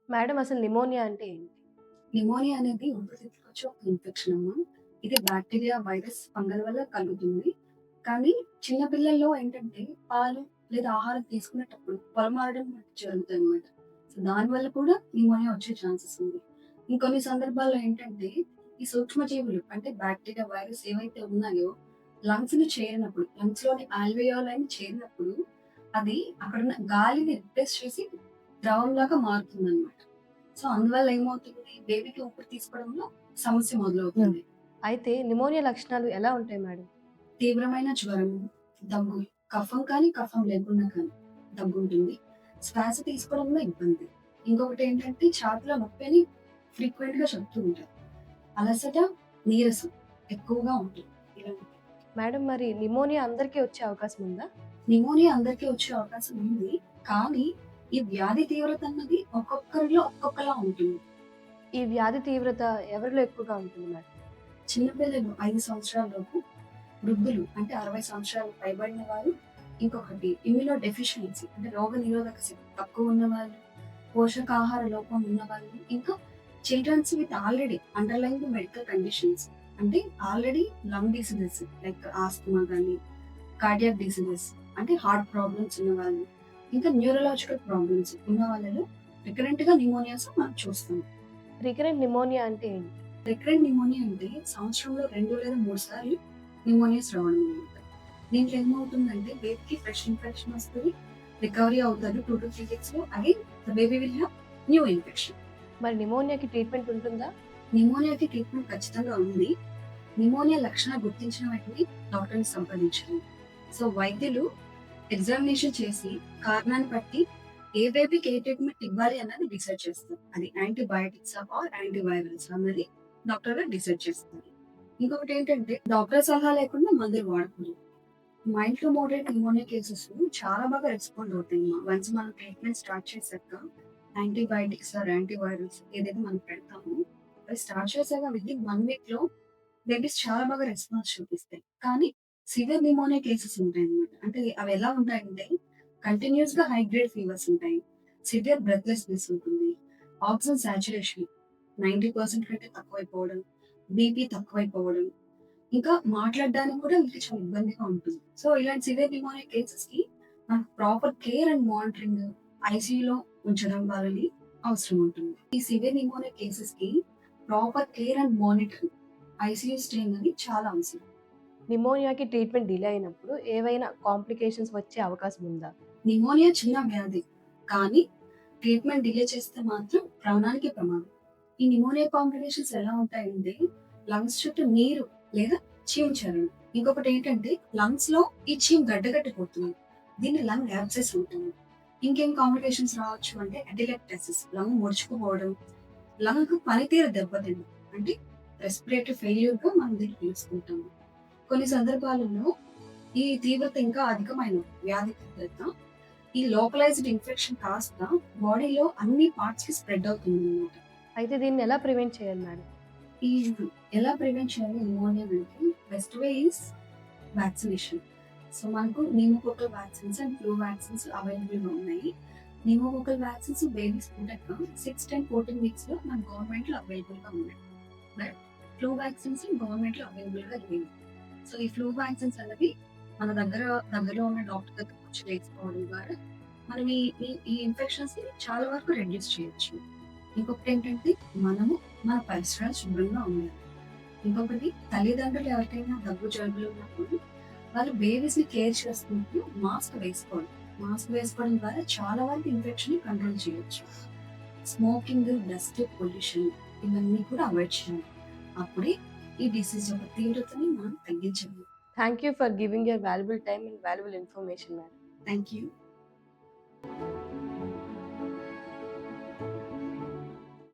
Madam అసలు pneumonia అంటే ఏంటి? నిమోనియా అనేది ఊపిరితిత్తులకు వచ్చే ఒక ఇన్ఫెక్షన్ అమ్మా. ఇది బాక్టీరియా, వైరస్, ఫంగల్ వల్ల కలుగుతుంది. కానీ చిన్న పిల్లల్లో ఏంటంటే పాలు లేదా ఆహారం తీసుకునేటప్పుడు పొలమారడం వంటివి జరుగుతాయన్నమాట. సో, దానివల్ల కూడా నిమోనియా వచ్చే ఛాన్సెస్ ఉంది. ఇంకొన్ని సందర్భాల్లో ఏంటంటే ఈ సూక్ష్మజీవులు అంటే బాక్టీరియా, వైరస్ ఏవైతే ఉన్నాయో లంగ్స్‌ని చేరినప్పుడు, లంగ్స్‌లోని ఆల్వియోలైని చేరినప్పుడు అది అక్కడున్న గాలిని రిప్లేస్ చేసి ద్రవంలాగా మారుతుందన్నమాట. సో, అందువల్ల ఏమవుతుంది? బేబీకి ఊపిరి తీసుకోవడంలో సమస్య మొదలవుతుంది. అయితే నిమోనియా లక్షణాలు ఎలా ఉంటాయి మేడం? తీవ్రమైన జ్వరము, దగ్గు, కఫం కానీ, కఫం లేకుండా కానీ దగ్గుంటుంది. శ్వాస తీసుకోవడంలో ఇబ్బంది. ఇంకొకటేంటంటే ఛాతీలో నొప్పని ఫ్రీక్వెంట్‌గా చెప్తూ ఉంటారు. అలసట, నీరసం ఎక్కువగా ఉంటుంది. ఇలా ఉంటుంది. మేడం మరి నిమోనియా అందరికీ వచ్చే అవకాశం ఉందా? నిమోనియా అందరికీ వచ్చే అవకాశం ఉంది. కానీ, ఈ వ్యాధి తీవ్రత అన్నది ఒక్కొక్కరిలో ఒక్కొక్కలా ఉంటుంది. ఈ వ్యాధి తీవ్రత ఎవరిలో ఎక్కువగా ఉంటుంది మేడం? చిన్న పిల్లలు 5 సంవత్సరాల లోపు, వృద్ధులు అంటే 60 సంవత్సరాలు పైబడిన వారు, ఇంకొకటి ఇమ్యూనో డెఫిషియన్సీ అంటే రోగనిరోధక శక్తి తక్కువ ఉన్నవాళ్ళు, పోషకాహార లోపం ఉన్నవాళ్ళు, ఇంకా childrens with already underlined medical conditions అంటే already lung diseases like asthma గాని, కార్డియాక్ డిసీజెస్ అంటే హార్ట్ ప్రాబ్లమ్స్ ఉన్నవాళ్ళు, ఇంకా న్యూరలాజికల్ ప్రాబ్లమ్స్ ఉన్న వాళ్ళలో రికరెంట్‌గా నిమోనియాస్ మనం చూస్తాం. రికరెంట్ నిమోనియా అంటే ఏంటి? రికరెంట్ నిమోనియా అంటే సంవత్సరంలో 2 లేదా 3 సార్లు నిమోనియాస్ రావడం అన్నమాట. దీంట్లో ఏమవుతుందంటే బేబీకి ఫ్రెష్ ఇన్ఫెక్షన్ వస్తది. రికవరీ అవుతారు. 2-3 వీక్స్‌లో again the baby will have new infection. మరి నిమోనియాకి ట్రీట్మెంట్ ఉంటుందా? నిమోనియాకి ట్రీట్మెంట్ ఖచ్చితంగా ఉంది. నిమోనియా లక్షణాలు గుర్తించిన వెంటనే డాక్టర్‌ని సంప్రదించాలి. సో, వైద్యులు ఎగ్జామినేషన్ చేసి కారణాన్ని బట్టి ఏ బేబీకి ఏ ట్రీట్మెంట్ ఇవ్వాలి అన్నది డిసైడ్ చేస్తారు. అది యాంటీబయాటిక్సా ఆర్ యాంటీవైరల్సా అన్నది డాక్టర్ గారు డిసైడ్ చేస్తారు. ఇంకొకటేంటంటే డాక్టర్ సలహా లేకుండా మందులు వాడకూడదు. Mild to moderate pneumonia cases చాలా బాగా రెస్పాండ్ అవుతాయమ్మా. వన్స్ మనం ట్రీట్మెంట్ స్టార్ట్ చేశాక యాంటీబయాటిక్స్ ఆర్ యాంటీవైరల్స్ ఏదైతే మనం పెడతామో అవి స్టార్ట్ చేశాక వితిన్ 1 వీక్‌లో బేబీస్ చాలా బాగా రెస్పాన్స్ చూపిస్తాయి. కానీ సివియర్ న్యూమోనియా కేసెస్ ఉంటాయన్నమాట. అంటే అవి ఎలా ఉంటాయంటే కంటిన్యూయస్‌గా హై గ్రేడ్ ఫీవర్స్ ఉంటాయి. సివియర్ బ్రెత్‌లెస్‌నెస్ ఉంటుంది. ఆక్సిజన్ సాచురేషన్ 90% కంటే తక్కువైపోవడం, బీపీ తక్కువైపోవడం, ఇంకా మాట్లాడడానికి కూడా వీళ్ళకి చాలా ఇబ్బందిగా ఉంటుంది. సో, ఇలాంటి సివియర్ న్యూమోనియా కేసెస్‌కి మనకు ప్రాపర్ కేర్ అండ్ మానిటరింగ్ ఐసీయూలో ఉంచడం వాళ్ళని అవసరం ఉంటుంది. ఈ సివియర్ న్యూమోనియా కేసెస్‌కి proper care and monitoring ICU stay అనేది చాలా అవసరం. నిమోనియాకి ట్రీట్మెంట్ డిలే అయినప్పుడు ఏవైనా కాంప్లికేషన్స్ వచ్చే అవకాశం ఉందా? నిమోనియా చిన్న వ్యాధి. కానీ ట్రీట్మెంట్ డిలే చేస్తే మాత్రం ప్రాణానికి ప్రమాదం. ఈ నిమోనియా కాంప్లికేషన్స్ ఎలా ఉంటాయంటే లంగ్స్ చుట్టూ నీరు లేదా చీము చేరడం. ఇంకొకటేంటంటే లంగ్స్‌లో ఈ చీము గడ్డకట్టిపోతుంది. దీన్ని లంగ్ యాబ్సెస్ అంటాము. ఇంకేం కాంప్లికేషన్స్ రావచ్చు అంటే అటిలెక్టసిస్ లంగ్ ముడుచుకుపోవడం, లంగ్ పనితీరు దెబ్బతినడం. అంటే రెస్పిరేటరీ ఫెయిల్యూర్‌గా మనం దీన్ని పిలుచుకుంటాము. కొన్ని సందర్భాలలో ఈ తీవ్రత ఇంకా అధికమైన వ్యాధి తీవ్రత ఈ లోకలైజ్డ్ ఇన్ఫెక్షన్ కాస్త బాడీలో అన్ని పార్ట్స్‌కి స్ప్రెడ్ అవుతుందన్నమాట. అయితే దీన్ని ఎలా ప్రివెంట్ చేయాలి మేడం? ఈ ఎలా ప్రివెంట్ చేయాలి న్యూమోనియా అంటే best way is vaccination. So, మనకు pneumococcal vaccines and flu vaccines అవైలబుల్‌గా ఉన్నాయి. న్యూమోకోకల్ వ్యాక్సిన్స్ బేబీస్ పుట్టాక 6, 10, 14 వీక్స్‌లో మన గవర్నమెంట్‌లో అవైలబుల్‌గా ఉన్నాయి. బట్ ఫ్లూ వ్యాక్సిన్స్ గవర్నమెంట్‌లో అవైలబుల్‌గా లేవు. సో, ఈ ఫ్లూ వ్యాక్సిన్స్ అనేవి మన దగ్గరలో ఉన్న డాక్టర్ దగ్గరకు వచ్చి వేసుకోవడం ద్వారా మనం ఈ ఈ ఈ ఇన్ఫెక్షన్స్‌ని చాలా వరకు రెడ్యూస్ చేయొచ్చు. ఇంకొకటేంటంటే మనము మన పరిసరాలు శుభ్రంగా ఉండాలి. ఇంకొకటి తల్లిదండ్రులు ఎవరికైనా దగ్గు, జలుబులు ఉన్నప్పుడు వాళ్ళు బేబీస్‌ని కేర్ చేస్తున్నప్పుడు మాస్క్ వేసుకోవాలి. మాస్క్ వేసుకోవడం ద్వారా చాలా వరకు ఇన్ఫెక్షన్‌ని కంట్రోల్ చేయొచ్చు. స్మోకింగ్, డస్ట్, పొల్యూషన్ ఇవన్నీ కూడా అవాయిడ్ చేయాలి. అప్పుడే ఈ డిసీజ్ యొక్క తీవ్రతని మనం తగ్గించగలం. Thank you for giving your valuable time and valuable information madam. Thank you.